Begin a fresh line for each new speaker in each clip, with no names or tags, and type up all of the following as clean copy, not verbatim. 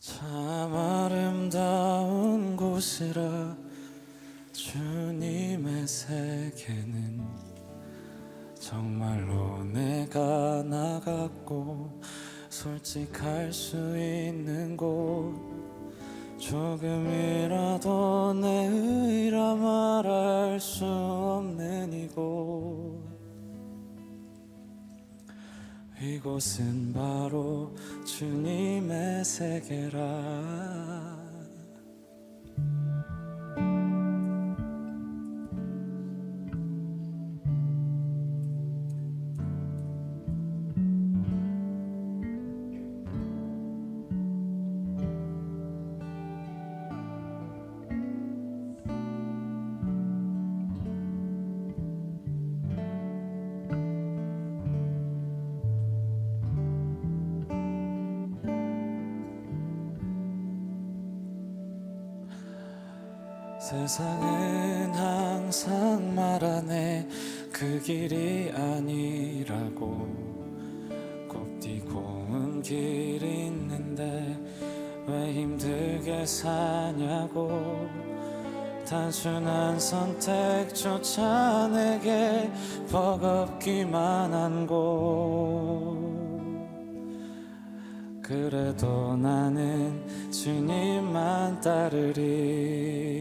참 아름다운 곳이라 주님의 세계는 정말로 내가 나갔고 솔직할 수 있는 곳, 조금이라도 내 의라 말할 수 없는 이곳, 이곳은 바로 주님의 세계라. 세상은 항상 말하네 그 길이 아니라고. 곱디고 온 길이 있는데 왜 힘들게 사냐고. 단순한 선택조차 내게 버겁기만 한 곳, 그래도 나는 주님만 따르리.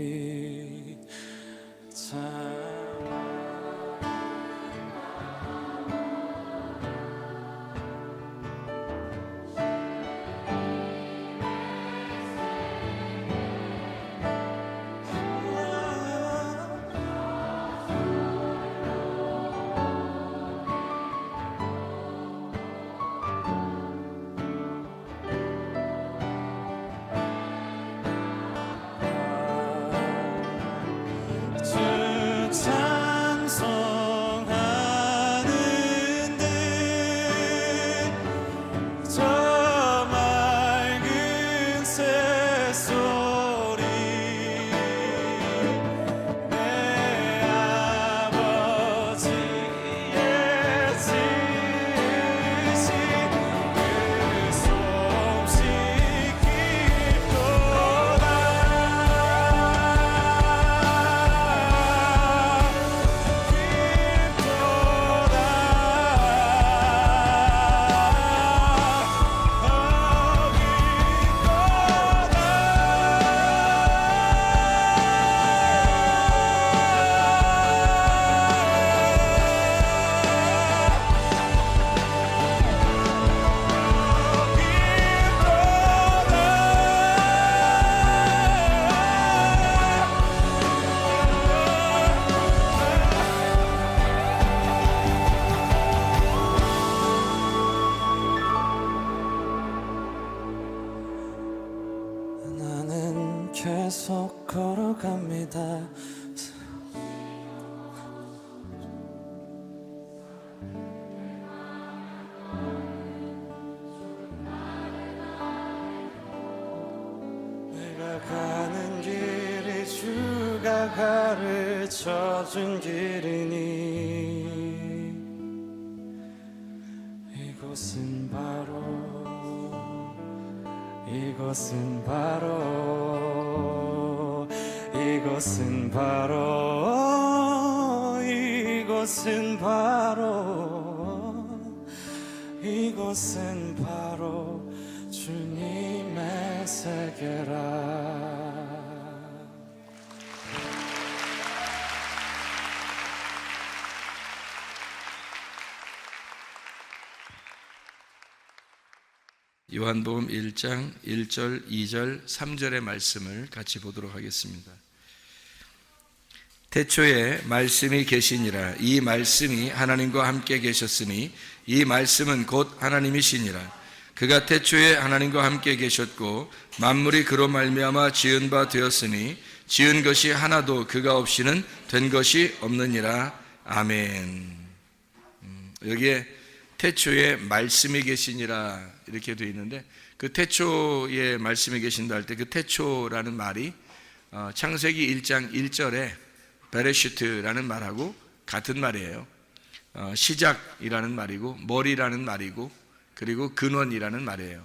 나는 계속 걸어갑니다. 내가 가는 길이 주가 가르쳐준 길이니 이곳은 바로 이곳은 바로 이곳은 바로 이곳은 바로 이곳은 바로 주님의 세계라.
요한복음 1장 1절, 2절, 3절의 말씀을 같이 보도록 하겠습니다. 태초에 말씀이 계시니라. 이 말씀이 하나님과 함께 계셨으니 이 말씀은 곧 하나님이시니라. 그가 태초에 하나님과 함께 계셨고 만물이 그로 말미암아 지은 바 되었으니 지은 것이 하나도 그가 없이는 된 것이 없느니라. 아멘. 여기에 태초에 말씀이 계시니라 이렇게 되어 있는데, 그 태초에 말씀이 계신다 할 때 그 태초라는 말이 창세기 1장 1절에 베레시트라는 말하고 같은 말이에요. 시작이라는 말이고 머리라는 말이고 그리고 근원이라는 말이에요.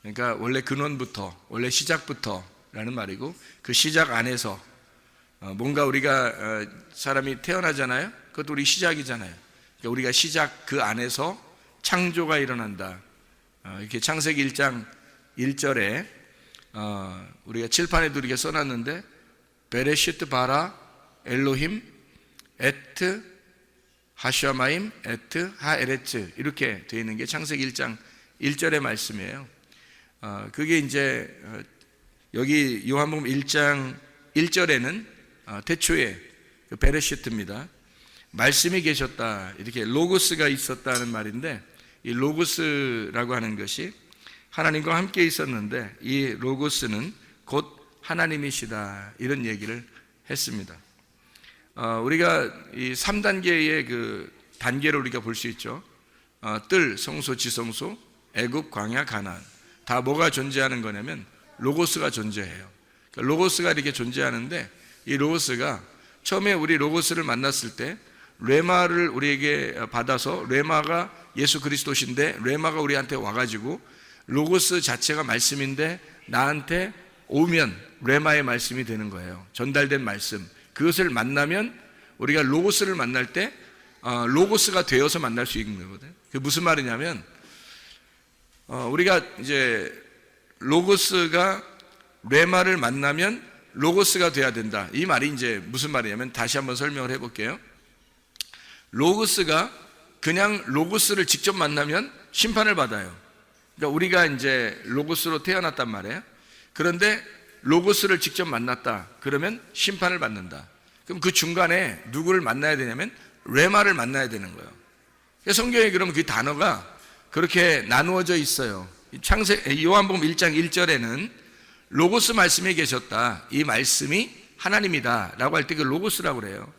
그러니까 원래 근원부터, 원래 시작부터라는 말이고, 그 시작 안에서 뭔가 우리가 사람이 태어나잖아요. 그것도 우리 시작이잖아요. 그러니까 우리가 시작 그 안에서 창조가 일어난다. 이렇게 창세기 1장 1절에 우리가 칠판에도 이렇게 써놨는데, 베레시트 바라 엘로힘 에트 하샤마임 에트 하에레츠, 이렇게 되어 있는 게 창세기 1장 1절의 말씀이에요. 그게 이제 여기 요한복음 1장 1절에는 태초에 그 베레시트입니다. 말씀이 계셨다, 이렇게 로고스가 있었다는 말인데, 이 로고스라고 하는 것이 하나님과 함께 있었는데 이 로고스는 곧 하나님이시다, 이런 얘기를 했습니다. 우리가 이 3단계의 그 단계를 우리가 볼 수 있죠. 뜰, 성소, 지성소, 애굽, 광야, 가나안. 다 뭐가 존재하는 거냐면 로고스가 존재해요. 그러니까 로고스가 이렇게 존재하는데, 이 로고스가 처음에 우리 로고스를 만났을 때 레마를 우리에게 받아서, 레마가 예수 그리스도신데 레마가 우리한테 와가지고 로고스 자체가 말씀인데 나한테 오면 레마의 말씀이 되는 거예요. 전달된 말씀. 그것을 만나면 우리가 로고스를 만날 때 로고스가 되어서 만날 수 있는 거거든요. 그게 무슨 말이냐면 우리가 이제 로고스가 레마를 만나면 로고스가 돼야 된다. 이 말이 이제 무슨 말이냐면, 다시 한번 설명을 해볼게요. 로고스가 그냥 로고스를 직접 만나면 심판을 받아요. 그러니까 우리가 이제 로고스로 태어났단 말이에요. 그런데 로고스를 직접 만났다 그러면 심판을 받는다. 그럼 그 중간에 누구를 만나야 되냐면 레마를 만나야 되는 거예요. 성경에 그러면 그 단어가 그렇게 나누어져 있어요. 요한복음 1장 1절에는 로고스 말씀이 계셨다, 이 말씀이 하나님이다 라고 할 때 그 로고스라고 그래요.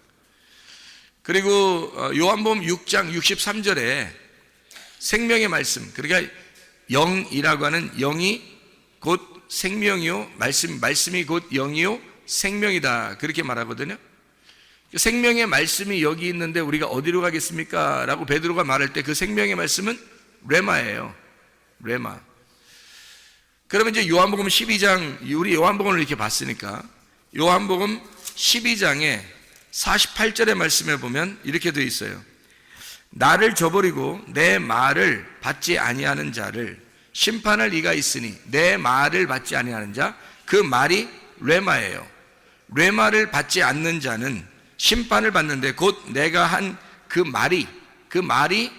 그리고 요한복음 6장 63절에 생명의 말씀, 그러니까 영이라고 하는 영이 곧 생명이요, 말씀이 곧 영이요 생명이다, 그렇게 말하거든요. 생명의 말씀이 여기 있는데 우리가 어디로 가겠습니까? 라고 베드로가 말할 때 그 생명의 말씀은 레마예요. 레마. 그러면 이제 요한복음 12장, 우리 요한복음을 이렇게 봤으니까 요한복음 12장에 48절의 말씀에 보면 이렇게 되어 있어요. 나를 저버리고 내 말을 받지 아니하는 자를 심판할 이가 있으니, 내 말을 받지 아니하는 자, 그 말이 레마예요. 레마를 받지 않는 자는 심판을 받는데, 곧 내가 한 그 말이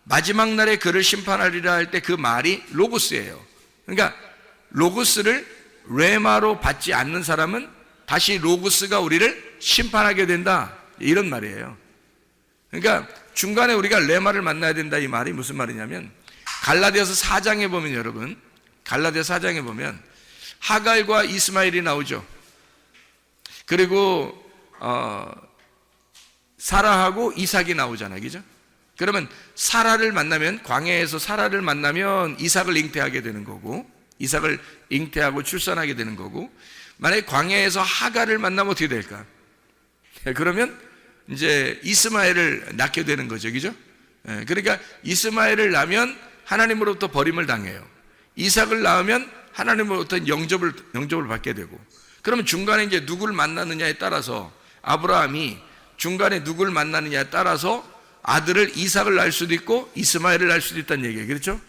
마지막 날에 그를 심판하리라 할 때 그 말이 로고스예요. 그러니까 로고스를 레마로 받지 않는 사람은 다시 로고스가 우리를 심판하게 된다, 이런 말이에요. 그러니까 중간에 우리가 레마를 만나야 된다, 이 말이 무슨 말이냐면, 갈라디아서 4장에 보면, 여러분 갈라디아서 4장에 보면 하갈과 이스마엘이 나오죠. 그리고 사라하고 이삭이 나오잖아요, 그죠? 그러면 사라를 만나면, 광야에서 사라를 만나면 이삭을 잉태하게 되는 거고, 이삭을 잉태하고 출산하게 되는 거고, 만약에 광야에서 하갈을 만나면 어떻게 될까? 그러면 이제 이스마엘을 낳게 되는 거죠, 그죠? 그러니까 이스마엘을 낳으면 하나님으로부터 버림을 당해요. 이삭을 낳으면 하나님으로부터 영접을 받게 되고, 그러면 중간에 이제 누구를 만나느냐에 따라서, 아브라함이 중간에 누구를 만나느냐에 따라서 아들을 이삭을 낳을 수도 있고 이스마엘을 낳을 수도 있다는 얘기예요, 그렇죠?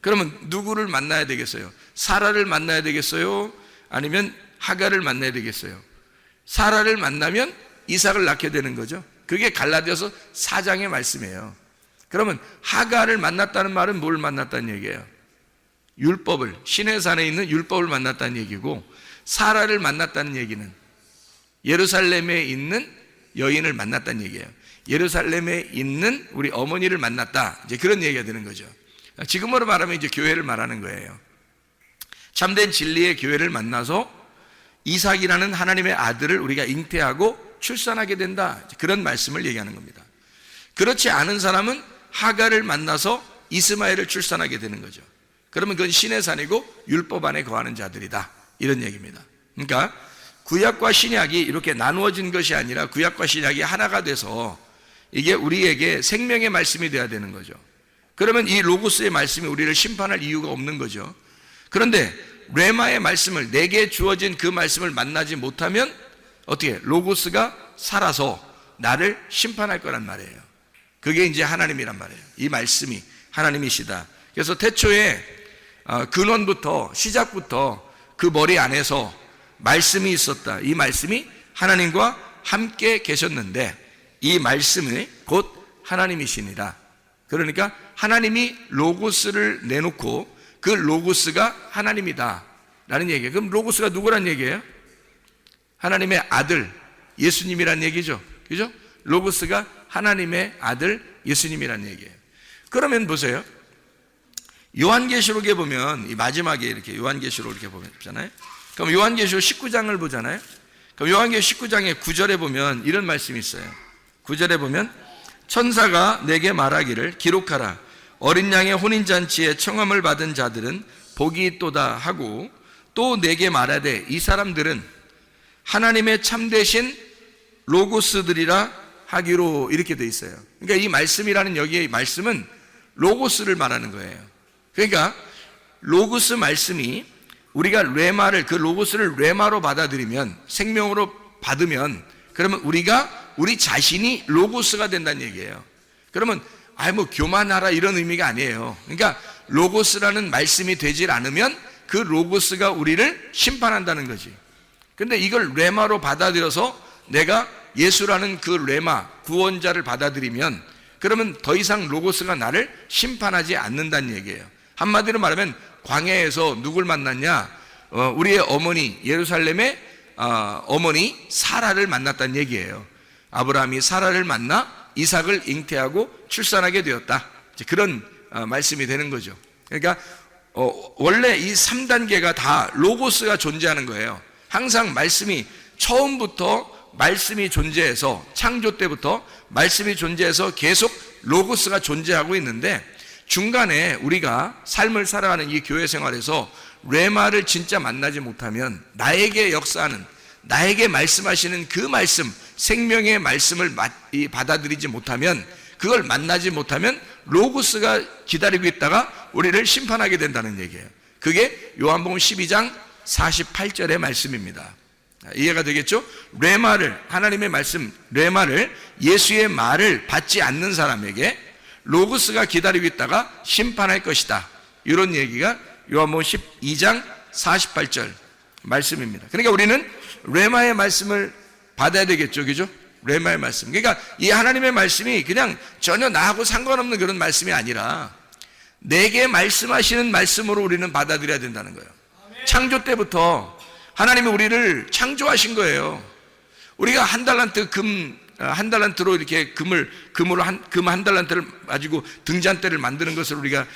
그러면 누구를 만나야 되겠어요? 사라를 만나야 되겠어요? 아니면 하갈을 만나야 되겠어요? 사라를 만나면 이삭을 낳게 되는 거죠. 그게 갈라디아서 4장의 말씀이에요. 그러면 하갈을 만났다는 말은 뭘 만났다는 얘기예요? 율법을, 시내산에 있는 율법을 만났다는 얘기고, 사라를 만났다는 얘기는 예루살렘에 있는 여인을 만났다는 얘기예요. 예루살렘에 있는 우리 어머니를 만났다, 이제 그런 얘기가 되는 거죠. 지금으로 말하면 이제 교회를 말하는 거예요. 참된 진리의 교회를 만나서 이삭이라는 하나님의 아들을 우리가 잉태하고 출산하게 된다, 그런 말씀을 얘기하는 겁니다. 그렇지 않은 사람은 하갈을 만나서 이스마엘을 출산하게 되는 거죠. 그러면 그건 신의 산이고 율법 안에 거하는 자들이다, 이런 얘기입니다. 그러니까 구약과 신약이 이렇게 나누어진 것이 아니라 구약과 신약이 하나가 돼서 이게 우리에게 생명의 말씀이 되어야 되는 거죠. 그러면 이 로고스의 말씀이 우리를 심판할 이유가 없는 거죠. 그런데 레마의 말씀을, 내게 주어진 그 말씀을 만나지 못하면 어떻게? 로고스가 살아서 나를 심판할 거란 말이에요. 그게 이제 하나님이란 말이에요. 이 말씀이 하나님이시다. 그래서 태초에 근원부터, 시작부터 그 머리 안에서 말씀이 있었다. 이 말씀이 하나님과 함께 계셨는데 이 말씀이 곧 하나님이시니라. 그러니까 하나님이 로고스를 내놓고 그 로고스가 하나님이다 라는 얘기예요. 그럼 로고스가 누구란 얘기예요? 하나님의 아들 예수님이란 얘기죠. 그죠? 로고스가 하나님의 아들 예수님이란 얘기예요. 그러면 보세요. 요한계시록에 보면 이 마지막에 이렇게 요한계시록 이렇게 보잖아요. 그럼 요한계시록 19장을 보잖아요. 그럼 요한계시록 19장의 9절에 보면 이런 말씀이 있어요. 9절에 보면 천사가 내게 말하기를 기록하라. 어린 양의 혼인잔치에 청함을 받은 자들은 복이 있도다 하고 또 내게 말하되 이 사람들은 하나님의 참되신 로고스들이라 하기로 이렇게 돼 있어요. 그러니까 이 말씀이라는 여기의 말씀은 로고스를 말하는 거예요. 그러니까 로고스 말씀이 우리가 레마를, 그 로고스를 레마로 받아들이면, 생명으로 받으면, 그러면 우리 자신이 로고스가 된다는 얘기예요. 그러면 교만하라 이런 의미가 아니에요. 그러니까 로고스라는 말씀이 되질 않으면 그 로고스가 우리를 심판한다는 거지. 근데 이걸 레마로 받아들여서 내가 예수라는 그 레마, 구원자를 받아들이면 그러면 더 이상 로고스가 나를 심판하지 않는다는 얘기예요. 한마디로 말하면 광야에서 누굴 만났냐? 우리의 어머니, 예루살렘의 어머니 사라를 만났다는 얘기예요. 아브라함이 사라를 만나 이삭을 잉태하고 출산하게 되었다. 그런 말씀이 되는 거죠. 그러니까 원래 이 3단계가 다 로고스가 존재하는 거예요. 항상 말씀이 처음부터 말씀이 존재해서, 창조 때부터 말씀이 존재해서 계속 로고스가 존재하고 있는데 중간에 우리가 삶을 살아가는 이 교회 생활에서 레마를 진짜 만나지 못하면, 나에게 역사하는, 나에게 말씀하시는 그 말씀, 생명의 말씀을 받아들이지 못하면, 그걸 만나지 못하면 로고스가 기다리고 있다가 우리를 심판하게 된다는 얘기예요. 그게 요한복음 12장 48절의 말씀입니다. 이해가 되겠죠? 레마를, 하나님의 말씀, 레마를, 예수의 말을 받지 않는 사람에게 로고스가 기다리고 있다가 심판할 것이다. 이런 얘기가 요한복음 12장 48절 말씀입니다. 그러니까 우리는 레마의 말씀을 받아야 되겠죠. 그죠? 레마의 말씀. 그러니까 이 하나님의 말씀이 그냥 전혀 나하고 상관없는 그런 말씀이 아니라 내게 말씀하시는 말씀으로 우리는 받아들여야 된다는 거예요. 창조 때부터 하나님이 우리를 창조하신 거예요. 우리가 한 달란트로 이렇게 금으로 금 한 달란트를 가지고 등잔대를 만드는 것을 우리가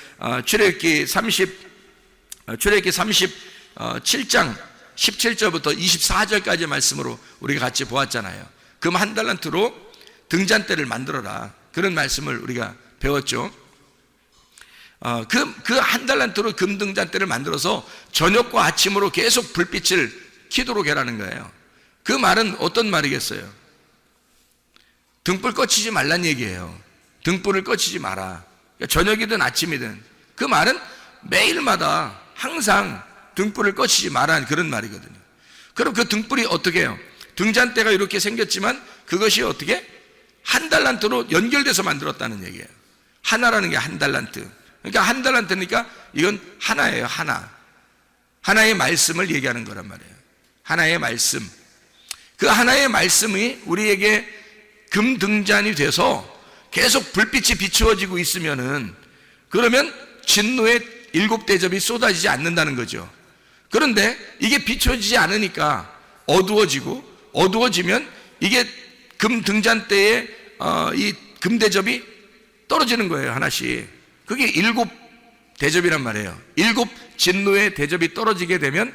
출애굽기 37장 17절부터 24절까지 말씀으로 우리가 같이 보았잖아요. 금 한 달란트로 등잔대를 만들어라. 그런 말씀을 우리가 배웠죠. 그 한 달란트로 금 등잔대를 만들어서 저녁과 아침으로 계속 불빛을 키도록 해라는 거예요. 그 말은 어떤 말이겠어요? 등불 꺼치지 말란 얘기예요. 등불을 꺼치지 마라. 그러니까 저녁이든 아침이든 그 말은 매일마다 항상 등불을 꺼치지 마라는 그런 말이거든요. 그럼 그 등불이 어떻게 해요? 등잔대가 이렇게 생겼지만 그것이 어떻게? 한 달란트로 연결돼서 만들었다는 얘기예요. 하나라는 게 한 달란트. 그러니까 한 달란트니까 이건 하나예요. 하나의 말씀을 얘기하는 거란 말이에요. 하나의 말씀. 그 하나의 말씀이 우리에게 금등잔이 돼서 계속 불빛이 비추어지고 있으면은, 그러면 진노의 7대접이 쏟아지지 않는다는 거죠. 그런데 이게 비춰지지 않으니까 어두워지면 이게 금등잔대에 이 금대접이 떨어지는 거예요. 하나씩. 그게 7대접이란 말이에요. 7 진노의 대접이 떨어지게 되면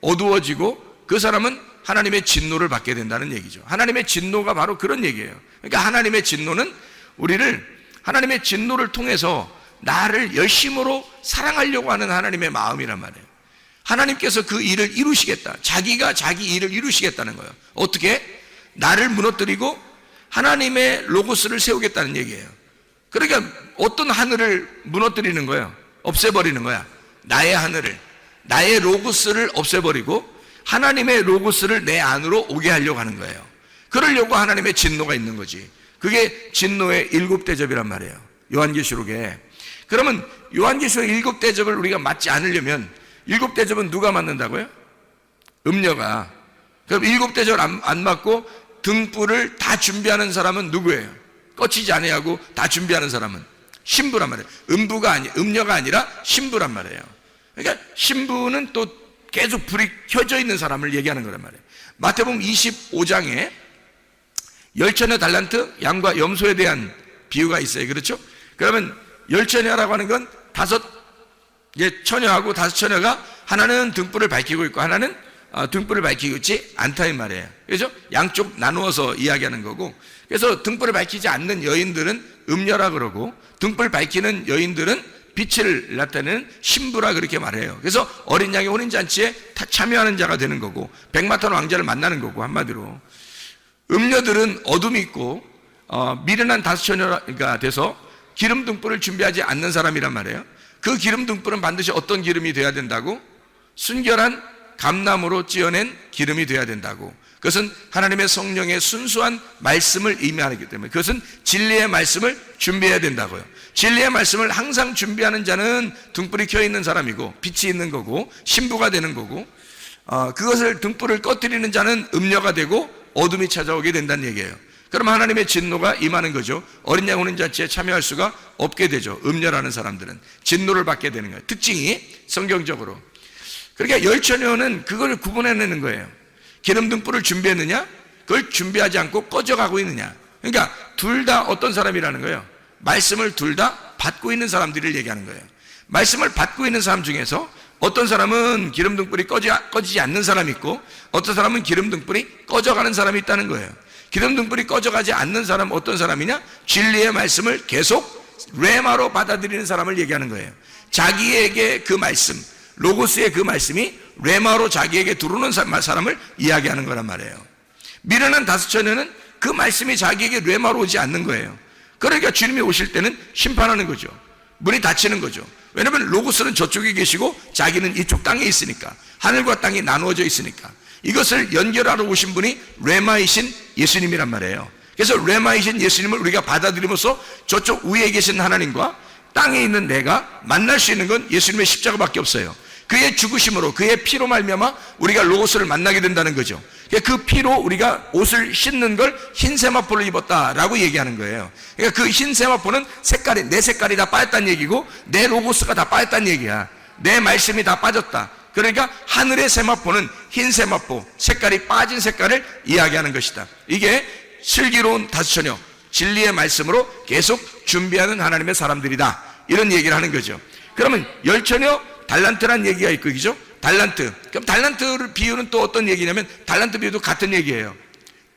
어두워지고 그 사람은 하나님의 진노를 받게 된다는 얘기죠. 하나님의 진노가 바로 그런 얘기예요. 그러니까 하나님의 진노는 하나님의 진노를 통해서 나를 열심으로 사랑하려고 하는 하나님의 마음이란 말이에요. 하나님께서 그 일을 이루시겠다. 자기가 자기 일을 이루시겠다는 거예요. 어떻게? 나를 무너뜨리고 하나님의 로고스를 세우겠다는 얘기예요. 그러니까 어떤 하늘을 무너뜨리는 거예요? 없애버리는 거야. 나의 하늘을. 나의 로고스를 없애버리고 하나님의 로고스를 내 안으로 오게 하려고 하는 거예요. 그러려고 하나님의 진노가 있는 거지. 그게 진노의 7대접이란 말이에요, 요한계시록에. 그러면 요한계시록 7대접을 우리가 맞지 않으려면 7대접은 누가 맞는다고요? 음녀가. 그럼 7대접을 안 맞고 등불을 다 준비하는 사람은 누구예요? 꺼치지 아니하고 다 준비하는 사람은 신부란 말이에요. 음녀가 아니라 신부란 말이에요. 그러니까 신부는 또 계속 불이 켜져 있는 사람을 얘기하는 거란 말이에요. 마태복음 25장에 열처녀 달란트, 양과 염소에 대한 비유가 있어요. 그렇죠? 그러면 열처녀라고 하는 건 5 처녀하고 5 처녀가 하나는 등불을 밝히고 있고 하나는 등불을 밝히고 있지 않다 이 말이에요. 그렇죠? 양쪽 나누어서 이야기하는 거고, 그래서 등불을 밝히지 않는 여인들은 음녀라 그러고 등불 밝히는 여인들은 빛을 나타내는 신부라 그렇게 말해요. 그래서 어린 양의 혼인잔치에 참여하는 자가 되는 거고 백마탄 왕자를 만나는 거고, 한마디로 음녀들은 어둠이 있고 미련한 5 처녀가 돼서 기름 등불을 준비하지 않는 사람이란 말이에요. 그 기름 등불은 반드시 어떤 기름이 돼야 된다고? 순결한 감나무로 찌어낸 기름이 돼야 된다고. 그것은 하나님의 성령의 순수한 말씀을 의미하기 때문에 그것은 진리의 말씀을 준비해야 된다고요. 진리의 말씀을 항상 준비하는 자는 등불이 켜 있는 사람이고 빛이 있는 거고 신부가 되는 거고, 그것을 등불을 꺼뜨리는 자는 음녀가 되고 어둠이 찾아오게 된다는 얘기예요. 그럼 하나님의 진노가 임하는 거죠. 어린 양 혼인잔치에 참여할 수가 없게 되죠. 음녀라는 사람들은 진노를 받게 되는 거예요. 특징이 성경적으로. 그러니까 열처녀는 그걸 구분해내는 거예요. 기름 등불을 준비했느냐, 그걸 준비하지 않고 꺼져가고 있느냐. 그러니까 둘 다 어떤 사람이라는 거예요? 말씀을 둘 다 받고 있는 사람들을 얘기하는 거예요. 말씀을 받고 있는 사람 중에서 어떤 사람은 기름 등불이 꺼지지 않는 사람이 있고 어떤 사람은 기름 등불이 꺼져가는 사람이 있다는 거예요. 기름 등불이 꺼져가지 않는 사람은 어떤 사람이냐? 진리의 말씀을 계속 레마로 받아들이는 사람을 얘기하는 거예요. 자기에게 그 말씀, 로고스의 그 말씀이 레마로 자기에게 들어오는 사람을 이야기하는 거란 말이에요. 미련한 5 처녀는 그 말씀이 자기에게 레마로 오지 않는 거예요. 그러니까 주님이 오실 때는 심판하는 거죠. 문이 닫히는 거죠. 왜냐하면 로고스는 저쪽에 계시고 자기는 이쪽 땅에 있으니까, 하늘과 땅이 나누어져 있으니까. 이것을 연결하러 오신 분이 레마이신 예수님이란 말이에요. 그래서 레마이신 예수님을 우리가 받아들이면서 저쪽 위에 계신 하나님과 땅에 있는 내가 만날 수 있는 건 예수님의 십자가밖에 없어요. 그의 죽으심으로, 그의 피로 말미암아 우리가 로고스를 만나게 된다는 거죠. 그 피로 우리가 옷을 씻는 걸 흰 세마포를 입었다라고 얘기하는 거예요. 그러니까 그 흰 세마포는 색깔이, 내 색깔이 다 빠졌다는 얘기고 내 로고스가 다 빠졌다는 얘기야. 내 말씀이 다 빠졌다. 그러니까 하늘의 세마포는 흰 세마포, 색깔이 빠진 색깔을 이야기하는 것이다. 이게 슬기로운 5 처녀, 진리의 말씀으로 계속 준비하는 하나님의 사람들이다, 이런 얘기를 하는 거죠. 그러면 10 처녀 달란트란 얘기가 있고, 그죠? 달란트. 그럼 달란트를 비유는 또 어떤 얘기냐면 달란트 비유도 같은 얘기예요.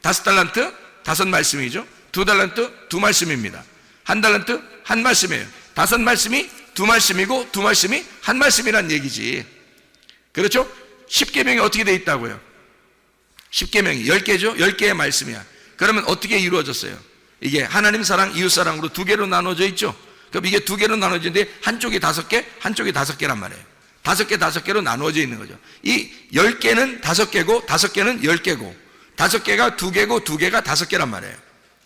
5 달란트 5 말씀이죠. 2 달란트 2 말씀입니다. 1 달란트 1 말씀이에요. 5 말씀이 2 말씀이고 2 말씀이 1 말씀이란 얘기지. 그렇죠? 10계명이 어떻게 돼 있다고요? 10계명이 10개죠? 10개의 말씀이야. 그러면 어떻게 이루어졌어요? 이게 하나님 사랑, 이웃 사랑으로 2개로 나눠져 있죠? 그럼 이게 2개로 나눠지는데 한쪽이 5개, 한쪽이 5개란 말이에요. 5개로 나누어져 있는 거죠. 이 10개는 5개고 5개는 10개고 5개가 2개고 2개가 5개란 말이에요.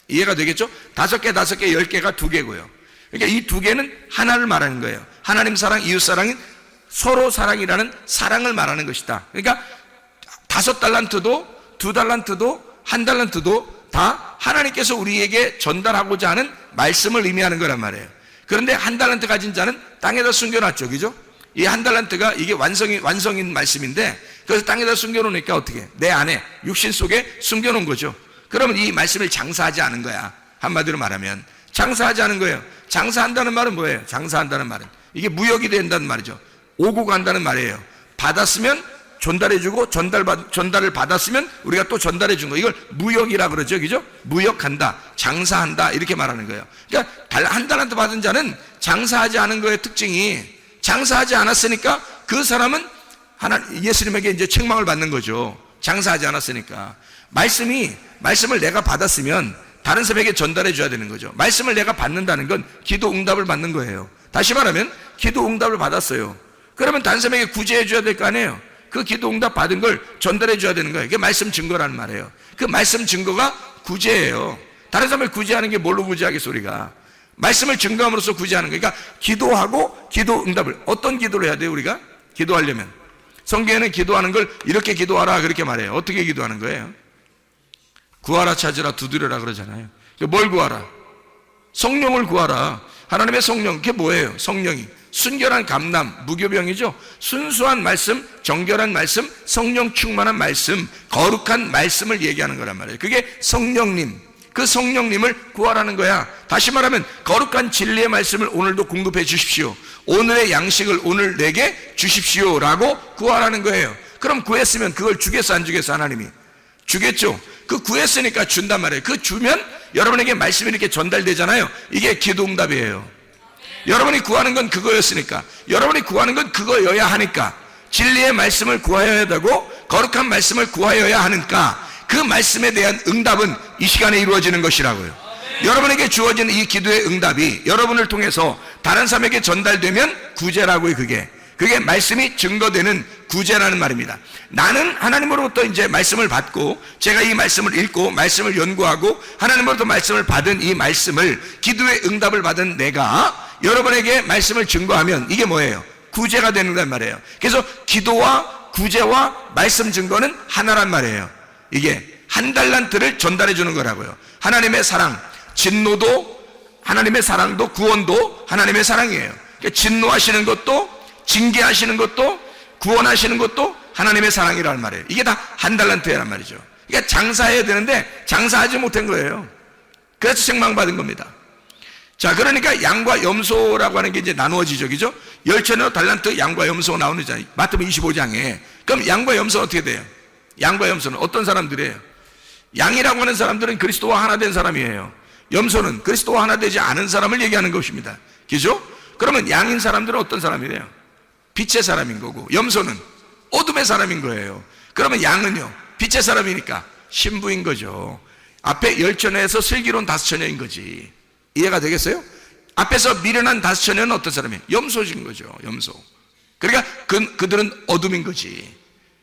이해가 되겠죠? 5개, 10개가 2개고요. 그러니까 이 2개는 하나를 말하는 거예요. 하나님 사랑, 이웃 사랑인 서로 사랑이라는 사랑을 말하는 것이다. 그러니까 5 달란트도 2 달란트도 1 달란트도 다 하나님께서 우리에게 전달하고자 하는 말씀을 의미하는 거란 말이에요. 그런데 1 달란트 가진 자는 땅에다 숨겨놨죠. 그죠? 이 1 달란트가 이게 완성인 말씀인데, 그래서 땅에다 숨겨놓으니까 어떻게? 내 안에, 육신 속에 숨겨놓은 거죠. 그러면 이 말씀을 장사하지 않은 거야. 한마디로 말하면. 장사하지 않은 거예요. 장사한다는 말은 뭐예요? 장사한다는 말은. 이게 무역이 된다는 말이죠. 오고 간다는 말이에요. 받았으면 전달해주고, 전달을 받았으면 우리가 또 전달해준 거. 이걸 무역이라 그러죠. 그죠? 무역한다, 장사한다, 이렇게 말하는 거예요. 그러니까 1 달란트 받은 자는 장사하지 않은 거의 특징이, 장사하지 않았으니까 그 사람은 예수님에게 이제 책망을 받는 거죠. 장사하지 않았으니까. 말씀을 내가 받았으면 다른 사람에게 전달해 줘야 되는 거죠. 말씀을 내가 받는다는 건 기도 응답을 받는 거예요. 다시 말하면 기도 응답을 받았어요. 그러면 다른 사람에게 구제해 줘야 될 거 아니에요. 그 기도 응답 받은 걸 전달해 줘야 되는 거예요. 그게 말씀 증거라는 말이에요. 그 말씀 증거가 구제예요. 다른 사람을 구제하는 게 뭘로 구제하겠어 우리가? 말씀을 증거함으로써 구제하는 거예요. 그러니까 기도하고 기도 응답을 어떤 기도를 해야 돼요 우리가? 기도하려면 성경에는 기도하는 걸 이렇게 기도하라 그렇게 말해요. 어떻게 기도하는 거예요? 구하라 찾으라 두드려라 그러잖아요. 뭘 구하라? 성령을 구하라. 하나님의 성령, 그게 뭐예요? 성령이 순결한 감람, 무교병이죠. 순수한 말씀, 정결한 말씀, 성령 충만한 말씀, 거룩한 말씀을 얘기하는 거란 말이에요. 그게 성령님, 그 성령님을 구하라는 거야. 다시 말하면 거룩한 진리의 말씀을 오늘도 공급해 주십시오. 오늘의 양식을 오늘 내게 주십시오 라고 구하라는 거예요. 그럼 구했으면 그걸 주겠어 안 주겠어? 하나님이 주겠죠. 그 구했으니까 준단 말이에요. 그 주면 여러분에게 말씀이 이렇게 전달되잖아요. 이게 기도응답이에요. 여러분이 구하는 건 그거였으니까, 여러분이 구하는 건 그거여야 하니까, 진리의 말씀을 구하여야 되고 거룩한 말씀을 구하여야 하니까 그 말씀에 대한 응답은 이 시간에 이루어지는 것이라고요. 여러분에게 주어진 이 기도의 응답이 여러분을 통해서 다른 사람에게 전달되면 구제라고요. 그게 말씀이 증거되는 구제라는 말입니다. 나는 하나님으로부터 이제 말씀을 받고 제가 이 말씀을 읽고 말씀을 연구하고 하나님으로부터 말씀을 받은 이 말씀을 기도의 응답을 받은 내가 여러분에게 말씀을 증거하면 이게 뭐예요? 구제가 되는 말이에요. 그래서 기도와 구제와 말씀 증거는 하나란 말이에요. 이게 한 달란트를 전달해 주는 거라고요. 하나님의 사랑, 진노도 하나님의 사랑도 구원도 하나님의 사랑이에요. 그러니까 진노하시는 것도 징계하시는 것도 구원하시는 것도 하나님의 사랑이라는 말이에요. 이게 다 한 달란트란 말이죠. 그러니까 장사해야 되는데 장사하지 못한 거예요. 그래서 책망받은 겁니다. 자, 그러니까 양과 염소라고 하는 게 이제 나누어지죠, 그죠? 10,000여 달란트 양과 염소가 나오잖아요. 마태복음 25장에. 그럼 양과 염소는 어떻게 돼요? 양과 염소는 어떤 사람들이에요? 양이라고 하는 사람들은 그리스도와 하나 된 사람이에요. 염소는 그리스도와 하나 되지 않은 사람을 얘기하는 것입니다. 그죠? 그러면 양인 사람들은 어떤 사람이래요? 빛의 사람인 거고, 염소는 어둠의 사람인 거예요. 그러면 양은요, 빛의 사람이니까 신부인 거죠. 앞에 10,000여에서 슬기로운 5,000여인 거지. 이해가 되겠어요? 앞에서 미련한 5,000여는 어떤 사람이에요? 염소인 거죠. 염소. 그러니까 그들은 어둠인 거지.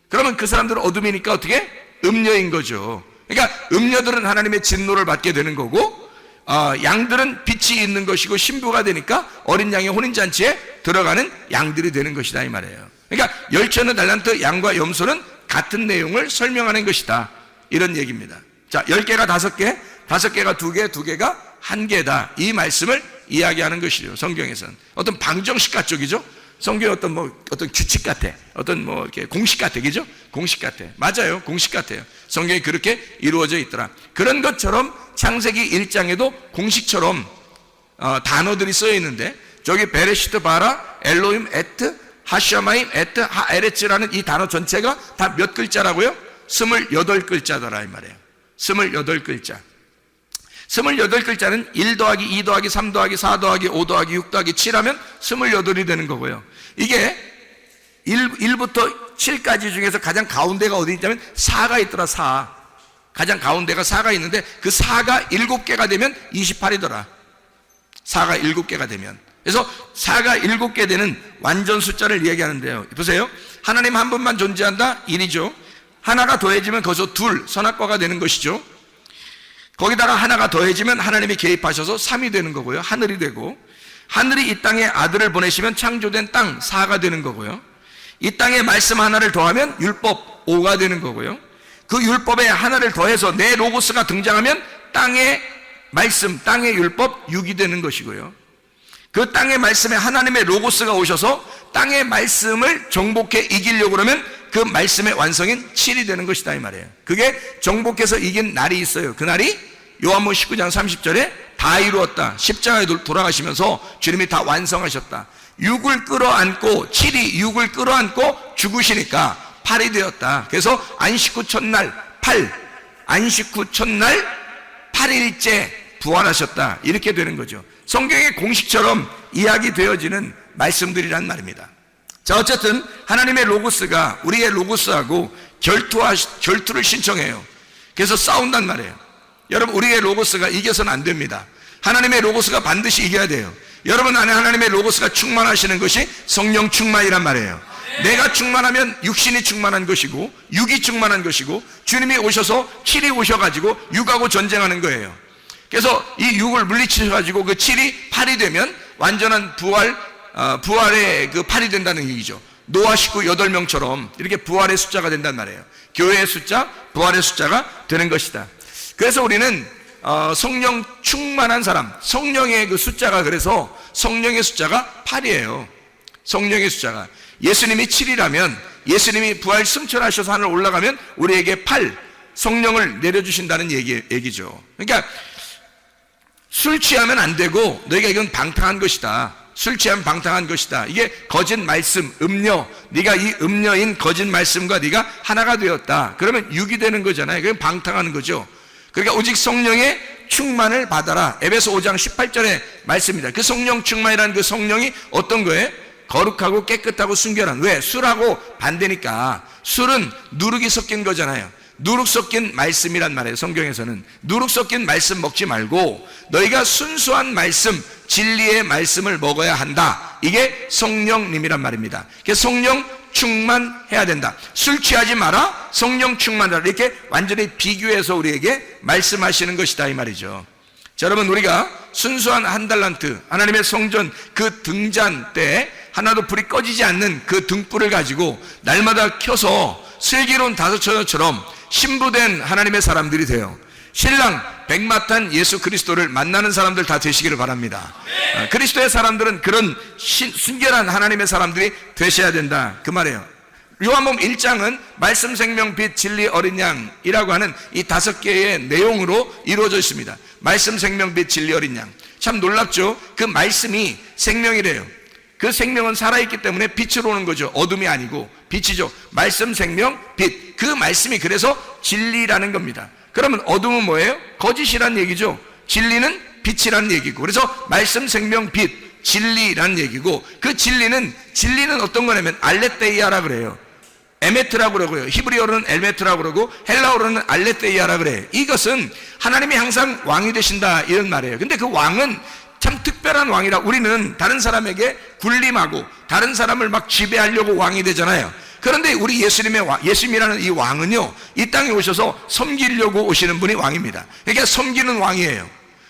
그러면 그 사람들은 어둠이니까 어떻게? 음녀인 거죠. 그러니까 음녀들은 하나님의 진노를 받게 되는 거고, 양들은 빛이 있는 것이고 신부가 되니까 어린 양의 혼인잔치에 들어가는 양들이 되는 것이다 이 말이에요. 그러니까 10,000여 달란트 양과 염소는 같은 내용을 설명하는 것이다 이런 얘기입니다. 자, 10개가 5개, 5개가 2개, 2개가 1개다 이 말씀을 이야기하는 것이죠. 성경에서는 어떤 방정식 같죠, 그죠? 성경의 어떤 규칙 같아, 이렇게 공식 같아, 그죠? 공식 같아. 맞아요, 공식 같아요. 성경이 그렇게 이루어져 있더라. 그런 것처럼 창세기 1장에도 공식처럼 단어들이 쓰여 있는데, 저기 베레시트 바라 엘로임 에트 하샤마임 에트 하에레츠라는 이 단어 전체가 다 몇 글자라고요? 28글자더라 이 말이에요. 28글자. 28글자는 1 더하기 2 더하기 3 더하기 4 더하기 5 더하기 6 더하기 7 하면 28이 되는 거고요. 이게 1부터 7까지 중에서 가장 가운데가 어디 있냐면 4가 있더라. 4. 가장 가운데가 4가 있는데 그 4가 7개가 되면 28이더라. 4가 7개가 되면. 그래서 4가 7개 되는 완전 숫자를 이야기하는데요. 보세요. 하나님 한 분만 존재한다? 1이죠. 하나가 더해지면 거기서 둘, 선악과가 되는 것이죠. 거기다가 하나가 더해지면 하나님이 개입하셔서 3이 되는 거고요. 하늘이 되고, 하늘이 이 땅에 아들을 보내시면 창조된 땅 4가 되는 거고요. 이 땅에 말씀 하나를 더하면 율법 5가 되는 거고요. 그 율법에 하나를 더해서 내 로고스가 등장하면 땅의 말씀, 땅의 율법 6이 되는 것이고요. 그 땅의 말씀에 하나님의 로고스가 오셔서 땅의 말씀을 정복해 이기려고 그러면 그 말씀의 완성인 7이 되는 것이다 이 말이에요. 그게 정복해서 이긴 날이 있어요. 그 날이 요한복음 19장 30절에 다 이루었다. 십자가에 돌아가시면서 주님이 다 완성하셨다. 6을 끌어안고 7이 6을 끌어안고 죽으시니까 8이 되었다. 그래서 안식 후 첫날 8, 안식 후 첫날 8일째 부활하셨다. 이렇게 되는 거죠. 성경의 공식처럼 이야기되어지는 말씀들이란 말입니다. 자, 어쨌든 하나님의 로고스가 우리의 로고스하고 결투를 신청해요. 그래서 싸운단 말이에요. 여러분, 우리의 로고스가 이겨서는 안 됩니다. 하나님의 로고스가 반드시 이겨야 돼요. 여러분 안에 하나님의 로고스가 충만하시는 것이 성령 충만이란 말이에요. 내가 충만하면 육신이 충만한 것이고 육이 충만한 것이고 주님이 오셔서 7이 오셔가지고 육하고 전쟁하는 거예요. 그래서 이 육을 물리치셔가지고 그 7이 8이 되면 완전한 부활의 그 8이 된다는 얘기죠. 노아 식구 8명처럼 이렇게 부활의 숫자가 된단 말이에요. 교회의 숫자, 부활의 숫자가 되는 것이다. 그래서 우리는 성령 충만한 사람, 성령의 그 숫자가, 그래서 성령의 숫자가 8이에요. 성령의 숫자가 예수님이 7이라면 예수님이 부활 승천하셔서 하늘 올라가면 우리에게 8 성령을 내려주신다는 얘기죠. 그러니까 술 취하면 안 되고 너희가 이건 방탕한 것이다. 술 취하면 방탕한 것이다. 이게 거짓 말씀, 음료. 네가 이 음료인 거짓 말씀과 네가 하나가 되었다. 그러면 육이 되는 거잖아요. 그건 방탕하는 거죠. 그러니까 오직 성령의 충만을 받아라. 에베소 5장 18절의 말씀입니다. 그 성령 충만이라는 그 성령이 어떤 거예요? 거룩하고 깨끗하고 순결한. 왜? 술하고 반대니까. 술은 누룩이 섞인 거잖아요. 누룩 섞인 말씀이란 말이에요. 성경에서는 누룩 섞인 말씀 먹지 말고 너희가 순수한 말씀, 진리의 말씀을 먹어야 한다. 이게 성령님이란 말입니다. 그래서 성령 충만해야 된다. 술 취하지 마라, 성령 충만하라. 이렇게 완전히 비교해서 우리에게 말씀하시는 것이다 이 말이죠. 자, 여러분, 우리가 순수한 한 달란트, 하나님의 성전 그 등잔 때 하나도 불이 꺼지지 않는 그 등불을 가지고 날마다 켜서 슬기로운 다섯처녀처럼 신부된 하나님의 사람들이 돼요. 신랑 백마탄 예수 그리스도를 만나는 사람들 다 되시기를 바랍니다. 그리스도의 사람들은 그런 순결한 하나님의 사람들이 되셔야 된다 그 말이에요. 요한복음 1장은 말씀, 생명, 빛, 진리, 어린 양이라고 하는 이 5개의 내용으로 이루어져 있습니다. 말씀, 생명, 빛, 진리, 어린 양. 참 놀랍죠? 그 말씀이 생명이래요. 그 생명은 살아있기 때문에 빛으로 오는 거죠. 어둠이 아니고 빛이죠. 말씀, 생명, 빛. 그 말씀이 그래서 진리라는 겁니다. 그러면 어둠은 뭐예요? 거짓이란 얘기죠. 진리는 빛이란 얘기고, 그래서 말씀, 생명, 빛, 진리란 얘기고, 그 진리는 어떤 거냐면 알레테이아라 그래요. 에메트라고 그러고요. 히브리어로는 엘메트라고 그러고 헬라어로는 알레테이아라 그래요. 이것은 하나님이 항상 왕이 되신다 이런 말이에요. 근데 그 왕은 참 특별한 왕이라, 우리는 다른 사람에게 군림하고 다른 사람을 막 지배하려고 왕이 되잖아요. 그런데 우리 예수님이라는 이 왕은요, 이 땅에 오셔서 섬기려고 오시는 분이 왕입니다. 그러니까 섬기는 왕이에요.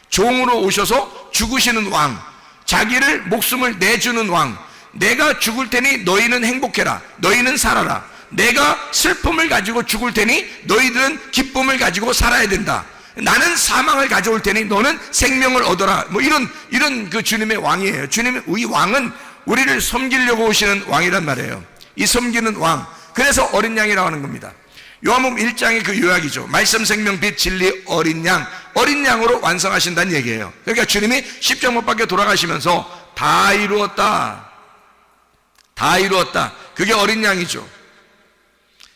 종으로 오셔서 죽으시는 왕, 자기를 목숨을 내주는 왕. 내가 죽을 테니 너희는 행복해라, 너희는 살아라. 내가 슬픔을 가지고 죽을 테니 너희들은 기쁨을 가지고 살아야 된다. 나는 사망을 가져올 테니 너는 생명을 얻어라. 뭐 이런 그 주님의 왕이에요. 이 왕은 우리를 섬기려고 오시는 왕이란 말이에요. 이 섬기는 왕. 그래서 어린 양이라고 하는 겁니다. 요한복음 1장의 그 요약이죠. 말씀, 생명, 빛, 진리, 어린 양. 어린 양으로 완성하신다는 얘기예요. 그러니까 주님이 십자가 못 박혀 돌아가시면서 다 이루었다. 다 이루었다. 그게 어린 양이죠.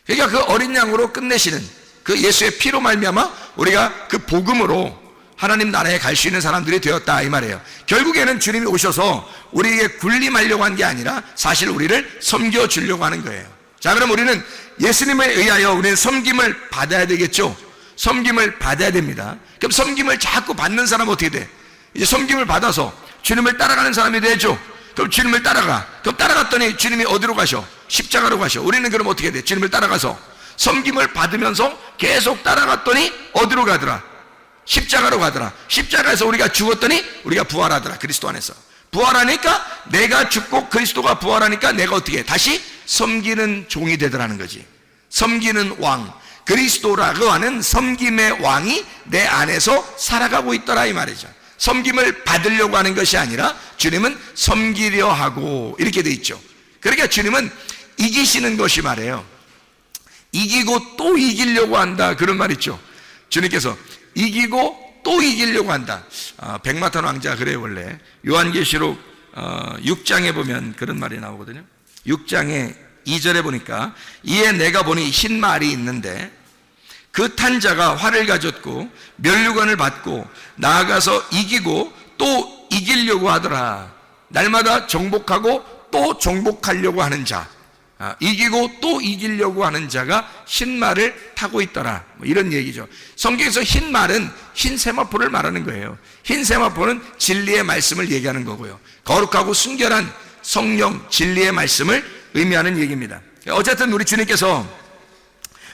그러니까 그 어린 양으로 끝내시는 그 예수의 피로 말미암아 우리가 그 복음으로 하나님 나라에 갈 수 있는 사람들이 되었다 이 말이에요. 결국에는 주님이 오셔서 우리에게 군림하려고 한 게 아니라 사실 우리를 섬겨주려고 하는 거예요. 자, 그럼 우리는 예수님에 의하여 우리는 섬김을 받아야 되겠죠. 섬김을 받아야 됩니다. 그럼 섬김을 자꾸 받는 사람은 어떻게 돼? 이제 섬김을 받아서 주님을 따라가는 사람이 되죠. 그럼 주님을 따라가. 그럼 따라갔더니 주님이 어디로 가셔? 십자가로 가셔. 우리는 그럼 어떻게 돼? 주님을 따라가서 섬김을 받으면서 계속 따라갔더니 어디로 가더라? 십자가로 가더라. 십자가에서 우리가 죽었더니 우리가 부활하더라. 그리스도 안에서 부활하니까, 내가 죽고 그리스도가 부활하니까 내가 어떻게 해? 다시 섬기는 종이 되더라는 거지. 섬기는 왕, 그리스도라고 하는 섬김의 왕이 내 안에서 살아가고 있더라 이 말이죠. 섬김을 받으려고 하는 것이 아니라 주님은 섬기려 하고 이렇게 돼 있죠. 그러니까 주님은 이기시는 것이 말이에요. 이기고 또 이기려고 한다 그런 말 있죠. 주님께서 이기고 또 이기려고 한다. 백마탄 왕자 그래요. 원래 요한계시록 6장에 보면 그런 말이 나오거든요. 6장에 2절에 보니까, 이에 내가 보니 흰 말이 있는데 그 탄 자가 활을 가졌고 면류관을 받고 나아가서 이기고 또 이기려고 하더라. 날마다 정복하고 또 정복하려고 하는 자. 이기고 또 이기려고 하는 자가 흰 말을 타고 있더라. 뭐 이런 얘기죠. 성경에서 흰 말은 흰 세마포를 말하는 거예요. 흰 세마포는 진리의 말씀을 얘기하는 거고요. 거룩하고 순결한 성령 진리의 말씀을 의미하는 얘기입니다. 어쨌든 우리 주님께서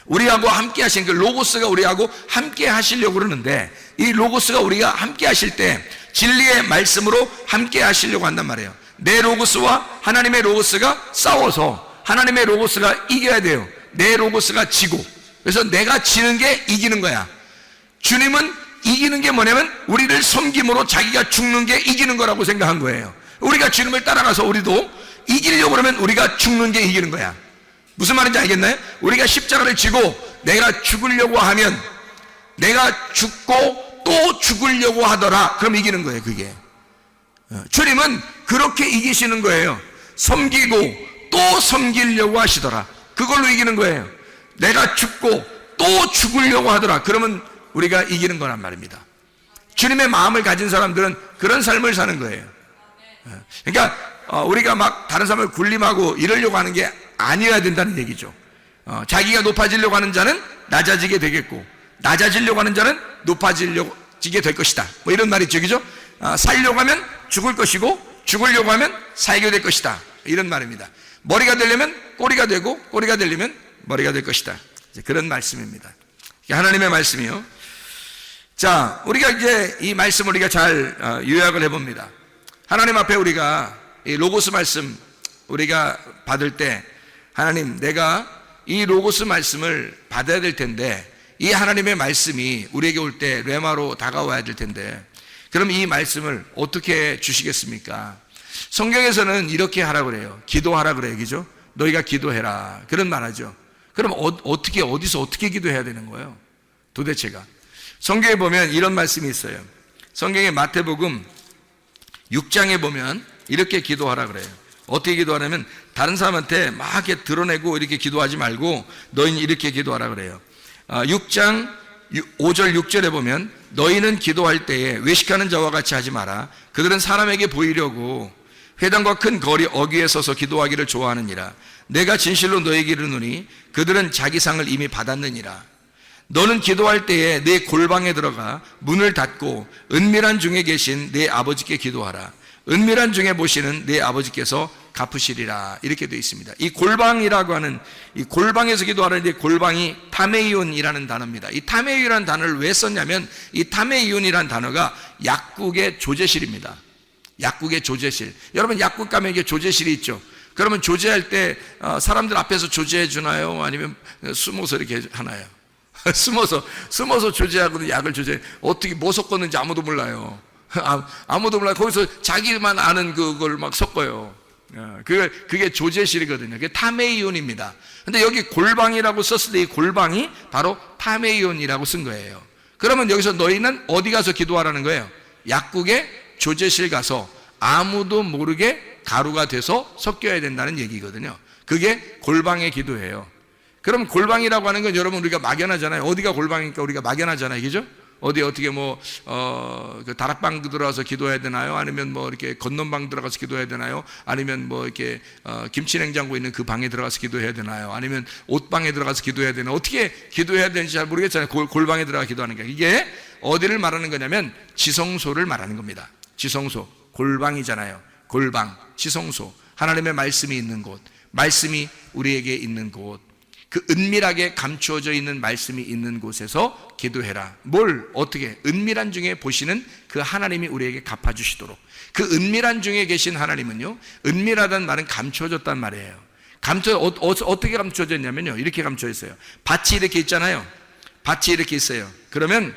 우리하고 함께 하신 그 로고스가 우리하고 함께 하시려고 그러는데, 이 로고스가 우리가 함께 하실 때 진리의 말씀으로 함께 하시려고 한단 말이에요. 내 로고스와 하나님의 로고스가 싸워서 하나님의 로고스가 이겨야 돼요. 내 로고스가 지고, 그래서 내가 지는 게 이기는 거야. 주님은 이기는 게 뭐냐면 우리를 섬김으로 자기가 죽는 게 이기는 거라고 생각한 거예요. 우리가 주님을 따라가서 우리도 이기려고 그러면 우리가 죽는 게 이기는 거야. 무슨 말인지 알겠나요? 우리가 십자가를 지고 내가 죽으려고 하면, 내가 죽고 또 죽으려고 하더라, 그럼 이기는 거예요. 그게 주님은 그렇게 이기시는 거예요. 섬기고 또 섬기려고 하시더라, 그걸로 이기는 거예요. 내가 죽고 또 죽으려고 하더라, 그러면 우리가 이기는 거란 말입니다. 주님의 마음을 가진 사람들은 그런 삶을 사는 거예요. 그러니까 우리가 막 다른 사람을 군림하고 이러려고 하는 게 아니어야 된다는 얘기죠. 자기가 높아지려고 하는 자는 낮아지게 되겠고, 낮아지려고 하는 자는 높아지게 될 것이다, 뭐 이런 말이 있죠. 그죠? 살려고 하면 죽을 것이고 죽으려고 하면 살게 될 것이다, 이런 말입니다. 머리가 되려면 꼬리가 되고 꼬리가 되려면 머리가 될 것이다, 이제 그런 말씀입니다. 하나님의 말씀이요. 자, 우리가 이제 이 말씀을 우리가 잘 요약을 해봅니다. 하나님 앞에 우리가 이 로고스 말씀 우리가 받을 때, 하나님, 내가 이 로고스 말씀을 받아야 될 텐데, 이 하나님의 말씀이 우리에게 올 때 레마로 다가와야 될 텐데, 그럼 이 말씀을 어떻게 주시겠습니까? 성경에서는 이렇게 하라고 그래요. 기도하라 그래요. 그죠? 너희가 기도해라, 그런 말하죠. 그럼 어디서 어떻게 기도해야 되는 거예요? 도대체가. 성경에 보면 이런 말씀이 있어요. 성경의 마태복음 6장에 보면 이렇게 기도하라 그래요. 어떻게 기도하냐면, 다른 사람한테 막 이렇게 드러내고 이렇게 기도하지 말고 너희는 이렇게 기도하라 그래요. 6장 5절 6절에 보면, 너희는 기도할 때에 외식하는 자와 같이 하지 마라. 그들은 사람에게 보이려고 회당과 큰 거리 어귀에 서서 기도하기를 좋아하느니라. 내가 진실로 너희에게 이르노니 그들은 자기 상을 이미 받았느니라. 너는 기도할 때에 내 골방에 들어가 문을 닫고 은밀한 중에 계신 내 아버지께 기도하라. 은밀한 중에 보시는 내 아버지께서 갚으시리라, 이렇게 되어 있습니다. 이 골방이라고 하는, 이 골방에서 기도하는데 골방이 타메이온이라는 단어입니다. 이 타메이온이라는 단어를 왜 썼냐면, 이 타메이온이라는 단어가 약국의 조제실입니다. 약국의 조제실. 여러분, 약국 가면 이게 조제실이 있죠. 그러면 조제할 때 사람들 앞에서 조제해 주나요? 아니면 숨어서 이렇게 하나요? 숨어서 조제하거든. 약을 조제. 어떻게 뭐 섞었는지 아무도 몰라요. 아무도 몰라요. 거기서 자기만 아는 그걸 막 섞어요. 그게 조제실이거든요. 그게 타메이온입니다. 근데 여기 골방이라고 썼을 때 이 골방이 바로 타메이온이라고 쓴 거예요. 그러면 여기서 너희는 어디 가서 기도하라는 거예요? 약국의 조제실 가서 아무도 모르게 가루가 돼서 섞여야 된다는 얘기거든요. 그게 골방의 기도예요. 그럼 골방이라고 하는 건 여러분 우리가 막연하잖아요. 어디가 골방이니까 우리가 막연하잖아요. 그죠? 어떻게 그 다락방 들어가서 기도해야 되나요? 아니면 뭐 이렇게 건넌방 들어가서 기도해야 되나요? 아니면 뭐 이렇게 김치 냉장고 있는 그 방에 들어가서 기도해야 되나요? 아니면 옷방에 들어가서 기도해야 되나요? 어떻게 기도해야 되는지 잘 모르겠잖아요. 골방에 들어가 기도하는 게. 이게 어디를 말하는 거냐면 지성소를 말하는 겁니다. 지성소, 골방이잖아요. 골방, 지성소, 하나님의 말씀이 있는 곳, 말씀이 우리에게 있는 곳, 그 은밀하게 감추어져 있는 말씀이 있는 곳에서 기도해라. 뭘 어떻게? 은밀한 중에 보시는 그 하나님이 우리에게 갚아주시도록. 그 은밀한 중에 계신 하나님은요, 은밀하다는 말은 감추어졌단 말이에요. 어떻게 감추어져 있냐면요, 이렇게 감추어져 있어요. 밭이 이렇게 있잖아요. 밭이 이렇게 있어요. 그러면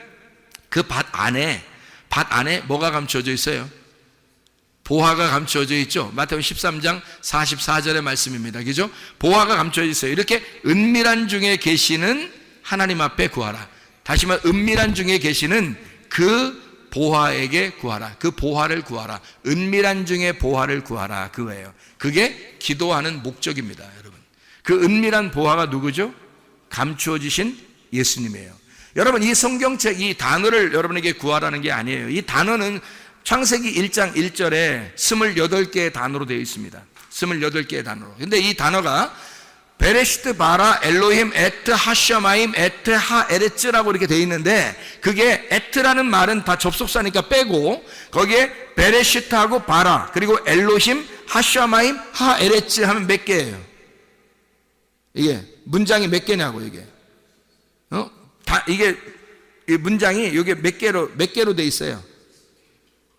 그 밭 안에 뭐가 감추어져 있어요? 보화가 감추어져 있죠. 마태복음 13장 44절의 말씀입니다. 그죠? 보화가 감추어져 있어요. 이렇게 은밀한 중에 계시는 하나님 앞에 구하라. 다시 말해, 은밀한 중에 계시는 그 보화에게 구하라. 그 보화를 구하라. 은밀한 중에 보화를 구하라. 그거예요. 그게 기도하는 목적입니다, 여러분. 그 은밀한 보화가 누구죠? 감추어지신 예수님이에요. 여러분, 이 성경책, 이 단어를 여러분에게 구하라는 게 아니에요. 이 단어는 창세기 1장 1절에 28개의 단어로 되어 있습니다. 28개의 단어로. 근데 이 단어가 베레시트 바라 엘로힘 에트 하샤마임 에트 하에레츠라고 이렇게 돼 있는데, 그게 에트라는 말은 다 접속사니까 빼고 거기에 베레시트하고 바라 그리고 엘로힘 하샤마임 하에레츠 하면 몇 개예요? 이게 문장이 몇 개냐고. 이게 이게 이 문장이 이게 몇 개로 돼 있어요?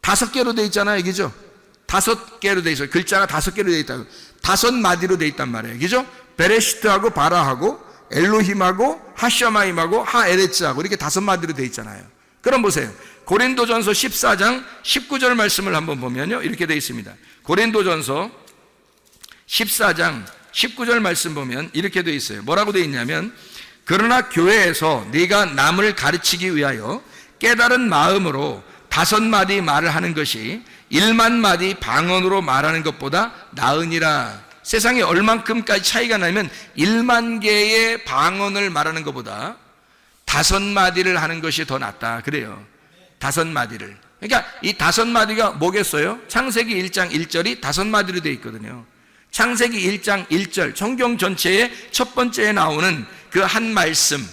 5개로 돼 있잖아요, 그죠? 5개로 돼 있어요. 글자가 5개로 돼 있다고. 5마디로 돼 있단 말이에요, 그죠? 베레시트하고 바라하고 엘로힘하고 하샤마임하고 하에레츠하고 이렇게 5마디로 돼 있잖아요. 그럼 보세요. 고린도전서 14장 19절 말씀을 한번 보면요, 이렇게 돼 있습니다. 고린도전서 14장 19절 말씀 보면 이렇게 돼 있어요. 뭐라고 돼 있냐면, 그러나 교회에서 네가 남을 가르치기 위하여 깨달은 마음으로 5마디 말을 하는 것이 1만마디 방언으로 말하는 것보다 나으니라. 세상에 얼만큼까지 차이가 나면 1만 개의 방언을 말하는 것보다 5마디를 하는 것이 더 낫다 그래요. 5마디를. 그러니까 이 5마디가 뭐겠어요? 창세기 1장 1절이 5마디로 되어 있거든요. 창세기 1장 1절 성경 전체의 첫 번째에 나오는 그 한 말씀,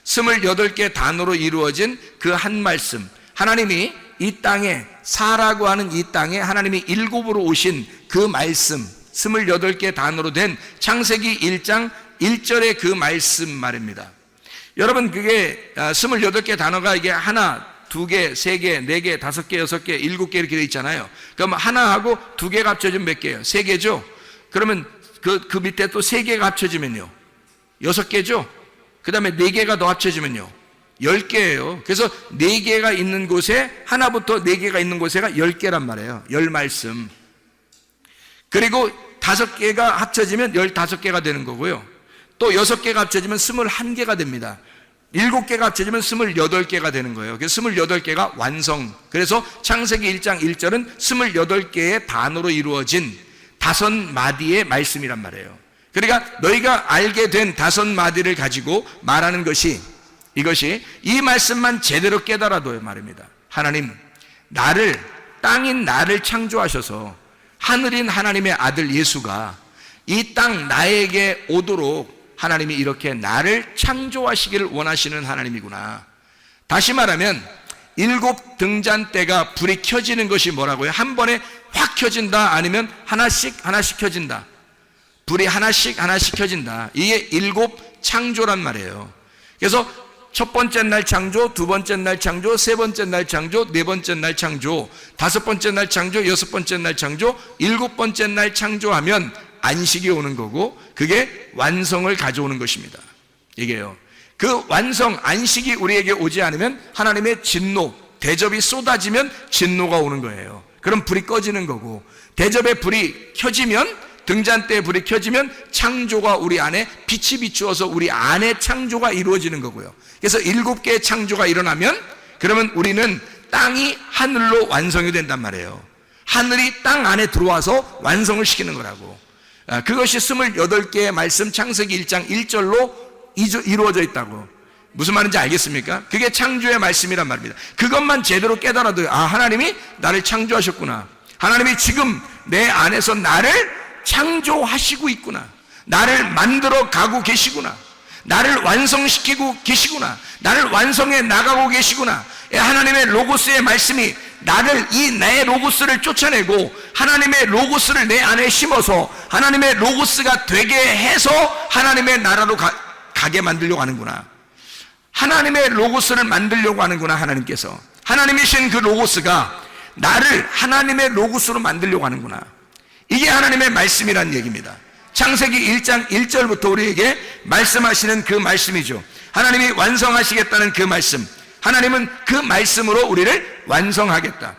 28개 단어로 이루어진 그 한 말씀, 하나님이 이 땅에, 사라고 하는 이 땅에 하나님이 7으로 오신 그 말씀, 28개 단어로 된 창세기 1장 1절의 그 말씀 말입니다. 여러분, 그게 28개 단어가 이게 하나, 2개, 3개, 4개, 5개, 6개, 7개 이렇게 돼 있잖아요. 그럼 하나하고 2개가 합쳐지면 몇 개예요? 3개죠? 그러면 그 밑에 또 3개가 합쳐지면요, 6개죠? 그 다음에 4개가 더 합쳐지면요, 10개예요. 그래서 4개가 있는 곳에, 하나부터 4개가 있는 곳에가 10개란 말이에요. 10말씀. 그리고 5개가 합쳐지면 15개가 되는 거고요. 또 6개가 합쳐지면 21개가 됩니다. 7개가 합쳐지면 28개가 되는 거예요. 그래서 28개가 완성. 그래서 창세기 1장 1절은 28개의 단어로 이루어진 5마디의 말씀이란 말이에요. 그러니까 너희가 알게 된 5마디를 가지고 말하는 것이, 이것이 이 말씀만 제대로 깨달아도 말입니다. 하나님, 땅인 나를 창조하셔서 하늘인 하나님의 아들 예수가 이 땅 나에게 오도록 하나님이 이렇게 나를 창조하시기를 원하시는 하나님이구나. 다시 말하면 7 등잔대가 불이 켜지는 것이 뭐라고요? 한 번에 확 켜진다, 아니면 하나씩 켜진다. 불이 하나씩 켜진다. 이게 7 창조란 말이에요. 그래서 첫 번째 날 창조, 두 번째 날 창조, 세 번째 날 창조, 네 번째 날 창조, 5번째 날 창조, 6번째 날 창조, 7번째 날 창조하면 안식이 오는 거고, 그게 완성을 가져오는 것입니다. 이게요. 그 완성, 안식이 우리에게 오지 않으면 하나님의 진노, 대접이 쏟아지면 진노가 오는 거예요. 그럼 불이 꺼지는 거고, 대접의 불이 켜지면, 등잔대의 불이 켜지면 창조가 우리 안에 빛이 비추어서 우리 안에 창조가 이루어지는 거고요. 그래서 7개의 창조가 일어나면, 그러면 우리는 땅이 하늘로 완성이 된단 말이에요. 하늘이 땅 안에 들어와서 완성을 시키는 거라고. 그것이 28개의 말씀, 창세기 1장 1절로 이루어져 있다고. 무슨 말인지 알겠습니까? 그게 창조의 말씀이란 말입니다. 그것만 제대로 깨달아도, 하나님이 나를 창조하셨구나. 하나님이 지금 내 안에서 나를 창조하시고 있구나. 나를 만들어 가고 계시구나. 나를 완성시키고 계시구나. 나를 완성해 나가고 계시구나. 하나님의 로고스의 말씀이 나를, 내 로고스를 쫓아내고 하나님의 로고스를 내 안에 심어서 하나님의 로고스가 되게 해서 하나님의 나라로 가게 만들려고 하는구나. 하나님의 로고스를 만들려고 하는구나. 하나님께서, 하나님이신 그 로고스가 나를 하나님의 로고스로 만들려고 하는구나. 이게 하나님의 말씀이란 얘기입니다. 창세기 1장 1절부터 우리에게 말씀하시는 그 말씀이죠. 하나님이 완성하시겠다는 그 말씀, 하나님은 그 말씀으로 우리를 완성하겠다.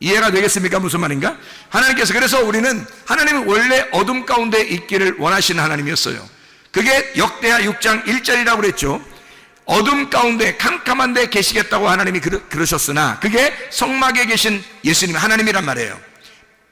이해가 되겠습니까? 무슨 말인가? 하나님께서, 그래서 우리는, 하나님은 원래 어둠 가운데 있기를 원하시는 하나님이었어요. 그게 역대하 6장 1절이라고 그랬죠. 어둠 가운데 캄캄한 데 계시겠다고 하나님이 그러셨으나, 그게 성막에 계신 예수님, 하나님이란 말이에요.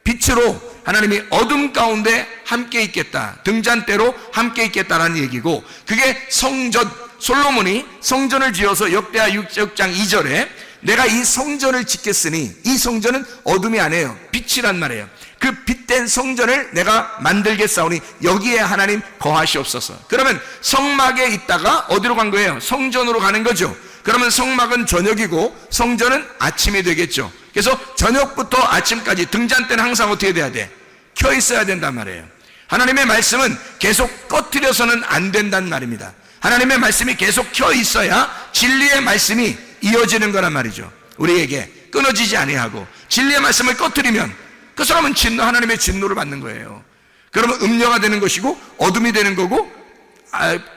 빛으로 하나님이 어둠 가운데 함께 있겠다, 등잔대로 함께 있겠다라는 얘기고, 그게 성전, 솔로몬이 성전을 지어서 역대하 6장 2절에 내가 이 성전을 짓겠으니, 이 성전은 어둠이 아니에요, 빛이란 말이에요. 그 빛된 성전을 내가 만들겠사오니 여기에 하나님 거하시옵소서. 그러면 성막에 있다가 어디로 간 거예요? 성전으로 가는 거죠. 그러면 성막은 저녁이고 성전은 아침이 되겠죠. 그래서 저녁부터 아침까지 등잔 때는 항상 어떻게 돼야 돼? 켜 있어야 된단 말이에요. 하나님의 말씀은 계속 꺼뜨려서는 안 된단 말입니다. 하나님의 말씀이 계속 켜 있어야 진리의 말씀이 이어지는 거란 말이죠. 우리에게 끊어지지 아니하고 진리의 말씀을 꺼뜨리면 그 사람은 하나님의 진노를 받는 거예요. 그러면 음녀가 되는 것이고 어둠이 되는 거고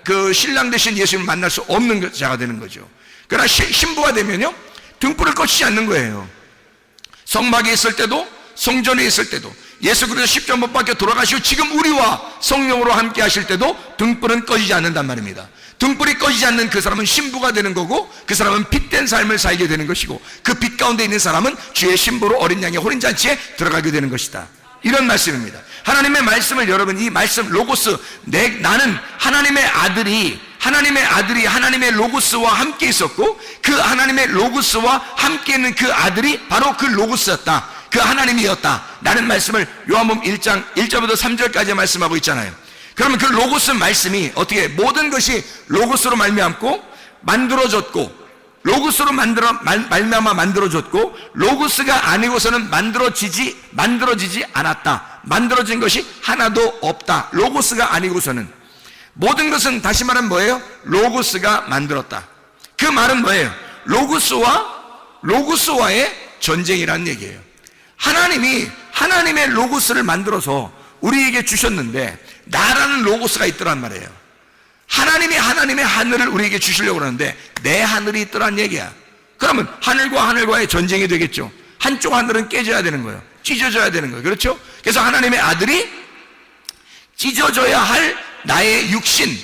그 신랑 되신 예수님을 만날 수 없는 자가 되는 거죠. 그러나 신부가 되면요 등불을 꺼치지 않는 거예요. 성막에 있을 때도 성전에 있을 때도 예수 그리스도 십자가 못 박혀 돌아가시고 지금 우리와 성령으로 함께 하실 때도 등불은 꺼지지 않는단 말입니다. 등불이 꺼지지 않는 그 사람은 신부가 되는 거고 그 사람은 빛된 삶을 살게 되는 것이고 그 빛 가운데 있는 사람은 주의 신부로 어린 양의 혼인잔치에 들어가게 되는 것이다. 이런 말씀입니다. 하나님의 말씀을 여러분 이 말씀 로고스 나는 하나님의 아들이 하나님의 로고스와 함께 있었고 그 하나님의 로고스와 함께 있는 그 아들이 바로 그 로고스였다. 그 하나님이었다. 라는 말씀을 요한복음 1장 1절부터 3절까지 말씀하고 있잖아요. 그러면 그 로고스 말씀이 어떻게 모든 것이 로고스로 말미암고 만들어졌고 로고스로 말미암아 만들어졌고 로고스가 아니고서는 만들어지지 않았다. 만들어진 것이 하나도 없다. 로고스가 아니고서는 모든 것은 다시 말하면 뭐예요? 로고스가 만들었다. 그 말은 뭐예요? 로고스와의 전쟁이라는 얘기예요. 하나님이 하나님의 로고스를 만들어서 우리에게 주셨는데 나라는 로고스가 있더란 말이에요. 하나님이 하나님의 하늘을 우리에게 주시려고 하는데 내 하늘이 있더란 얘기야. 그러면 하늘과 하늘과의 전쟁이 되겠죠. 한쪽 하늘은 깨져야 되는 거예요. 찢어져야 되는 거예요. 그렇죠? 그래서 하나님의 아들이 찢어져야 할 나의 육신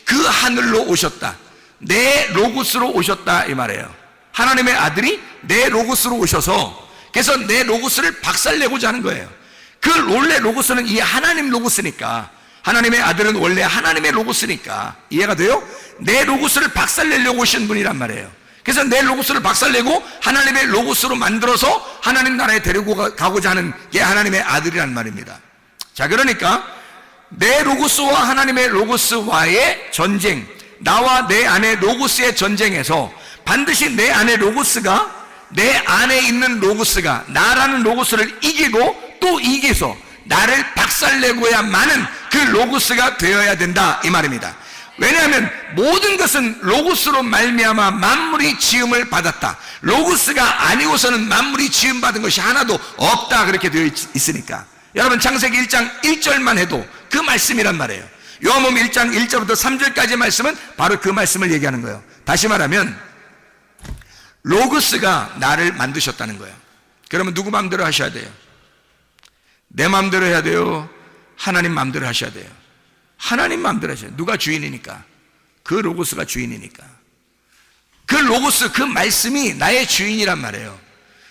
그 하늘로 오셨다. 내 로고스로 오셨다 이 말이에요. 하나님의 아들이 내 로고스로 오셔서 그래서 내 로고스를 박살내고자 하는 거예요. 그 원래 로고스는 이 하나님 로고스니까 하나님의 아들은 원래 하나님의 로고스니까 이해가 돼요? 내 로고스를 박살내려고 오신 분이란 말이에요. 그래서 내 로고스를 박살내고 하나님의 로고스로 만들어서 하나님 나라에 데리고 가고자 하는 게 하나님의 아들이란 말입니다. 자, 그러니까 내 로고스와 하나님의 로고스와의 전쟁, 나와 내 안에 로고스의 전쟁에서 반드시 내 안에 로고스가 내 안에 있는 로고스가 나라는 로고스를 이기고 또 이겨서 나를 박살내고야만은 그 로고스가 되어야 된다 이 말입니다. 왜냐하면 모든 것은 로고스로 말미암아 만물이 지음을 받았다. 로고스가 아니고서는 만물이 지음 받은 것이 하나도 없다 그렇게 되어 있으니까. 여러분 창세기 1장 1절만 해도 그 말씀이란 말이에요. 요한복음 1장 1절부터 3절까지의 말씀은 바로 그 말씀을 얘기하는 거예요. 다시 말하면 로고스가 나를 만드셨다는 거예요. 그러면 누구 마음대로 하셔야 돼요? 내 마음대로 해야 돼요? 하나님 마음대로 하셔야 돼요? 하나님 마음대로 하셔야 돼요. 누가 주인이니까? 그 로고스가 주인이니까. 그 로고스, 그 말씀이 나의 주인이란 말이에요.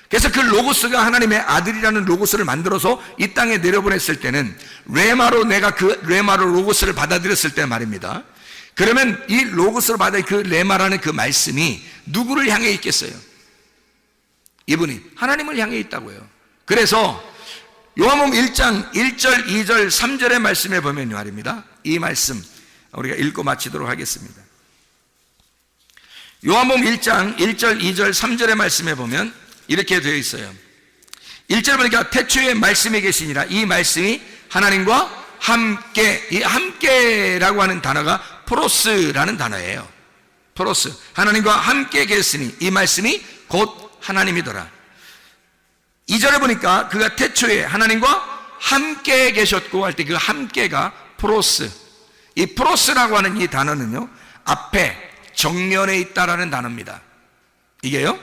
그래서 그 로고스가 하나님의 아들이라는 로고스를 만들어서 이 땅에 내려보냈을 때는 레마로 내가 그 레마로 로고스를 받아들였을 때 말입니다. 그러면 이 로고스를 받아 그 레마라는 그 말씀이 누구를 향해 있겠어요? 이분이 하나님을 향해 있다고요. 그래서 요한복음 1장 1절, 2절, 3절의 말씀에 보면 말입니다. 이 말씀 우리가 읽고 마치도록 하겠습니다. 요한복음 1장 1절, 2절, 3절의 말씀에 보면 이렇게 되어 있어요. 1절 보니까 태초에 말씀이 계시니라. 이 말씀이 하나님과 함께, 이 함께라고 하는 단어가 프로스라는 단어예요. 프로스. 하나님과 함께 계시니 이 말씀이 곧 하나님이더라. 2절에 보니까 그가 태초에 하나님과 함께 계셨고 할 때 그 함께가 프로스. 이 프로스라고 하는 이 단어는요, 앞에 정면에 있다라는 단어입니다. 이게요,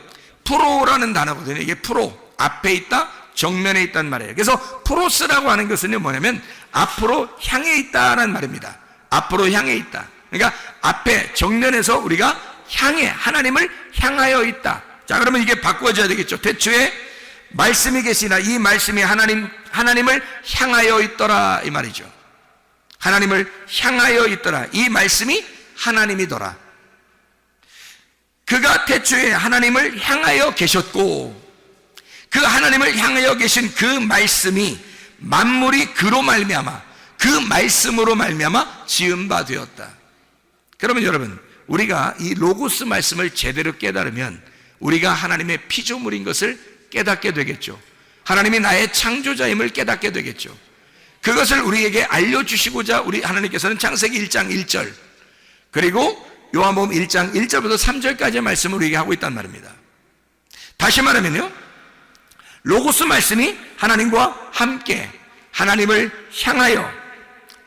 프로라는 단어거든요. 이게 프로, 앞에 있다, 정면에 있다는 말이에요. 그래서 프로스라고 하는 것은요, 뭐냐면 앞으로 향해 있다라는 말입니다. 앞으로 향해 있다. 그러니까 앞에 정면에서 우리가 향해, 하나님을 향하여 있다. 자, 그러면 이게 바꿔져야 되겠죠. 태초에 말씀이 계시나 이 말씀이 하나님을 향하여 있더라 이 말이죠. 하나님을 향하여 있더라. 이 말씀이 하나님이더라. 그가 태초에 하나님을 향하여 계셨고 그 하나님을 향하여 계신 그 말씀이 만물이 그로 말미암아, 그 말씀으로 말미암아 지은 바 되었다. 그러면 여러분, 우리가 이 로고스 말씀을 제대로 깨달으면 우리가 하나님의 피조물인 것을 깨닫게 되겠죠. 하나님이 나의 창조자임을 깨닫게 되겠죠. 그것을 우리에게 알려주시고자 우리 하나님께서는 창세기 1장 1절 그리고 요한복음 1장 1절부터 3절까지의 말씀을 우리에게 하고 있단 말입니다. 다시 말하면요, 로고스 말씀이 하나님과 함께 하나님을 향하여,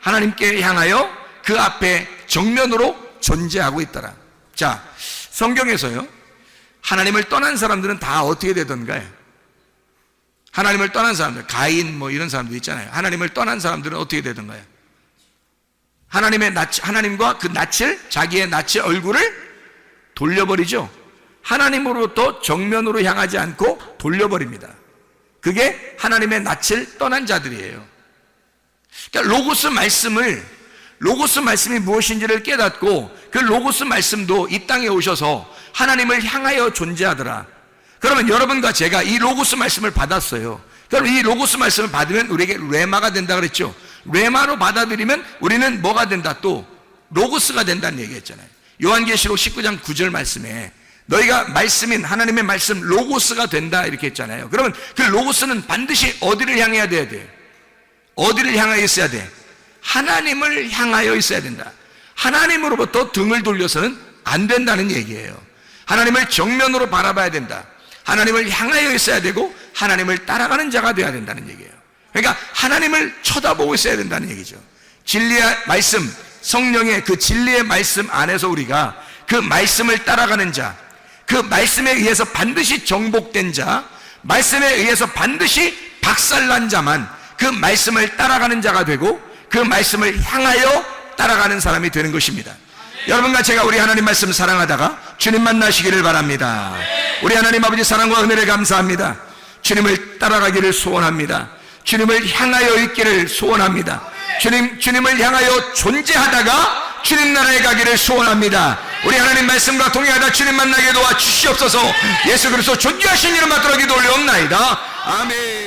하나님께 향하여 그 앞에 정면으로 존재하고 있더라. 자, 성경에서요, 하나님을 떠난 사람들은 다 어떻게 되던가요? 하나님을 떠난 사람들, 가인 뭐 이런 사람도 있잖아요. 하나님을 떠난 사람들은 어떻게 되던가요? 하나님과 그 낯을, 자기의 낯의 얼굴을 돌려버리죠. 하나님으로부터 정면으로 향하지 않고 돌려버립니다. 그게 하나님의 낯을 떠난 자들이에요. 그러니까 로고스 말씀이 무엇인지를 깨닫고 그 로고스 말씀도 이 땅에 오셔서 하나님을 향하여 존재하더라. 그러면 여러분과 제가 이 로고스 말씀을 받았어요. 그럼 이 로고스 말씀을 받으면 우리에게 레마가 된다 그랬죠. 레마로 받아들이면 우리는 뭐가 된다? 또 로고스가 된다는 얘기했잖아요. 요한계시록 19장 9절 말씀에 너희가 말씀인 하나님의 말씀 로고스가 된다 이렇게 했잖아요. 그러면 그 로고스는 반드시 어디를 향해야 돼야 돼? 어디를 향하여 있어야 돼? 하나님을 향하여 있어야 된다. 하나님으로부터 등을 돌려서는 안 된다는 얘기예요. 하나님을 정면으로 바라봐야 된다. 하나님을 향하여 있어야 되고 하나님을 따라가는 자가 되어야 된다는 얘기예요. 그러니까 하나님을 쳐다보고 있어야 된다는 얘기죠. 진리의 말씀, 성령의 그 진리의 말씀 안에서 우리가 그 말씀을 따라가는 자, 그 말씀에 의해서 반드시 정복된 자, 말씀에 의해서 반드시 박살난 자만 그 말씀을 따라가는 자가 되고 그 말씀을 향하여 따라가는 사람이 되는 것입니다. 여러분과 제가 우리 하나님 말씀 사랑하다가 주님 만나시기를 바랍니다. 우리 하나님 아버지 사랑과 은혜를 감사합니다. 주님을 따라가기를 소원합니다. 주님을 향하여 있기를 소원합니다. 주님을 향하여 존재하다가 주님 나라에 가기를 소원합니다. 우리 하나님 말씀과 동행하다 주님 만나게 도와 주시옵소서. 예수 그리스도 존귀하신 이름 받들어 기도 올려옵나이다. 아멘.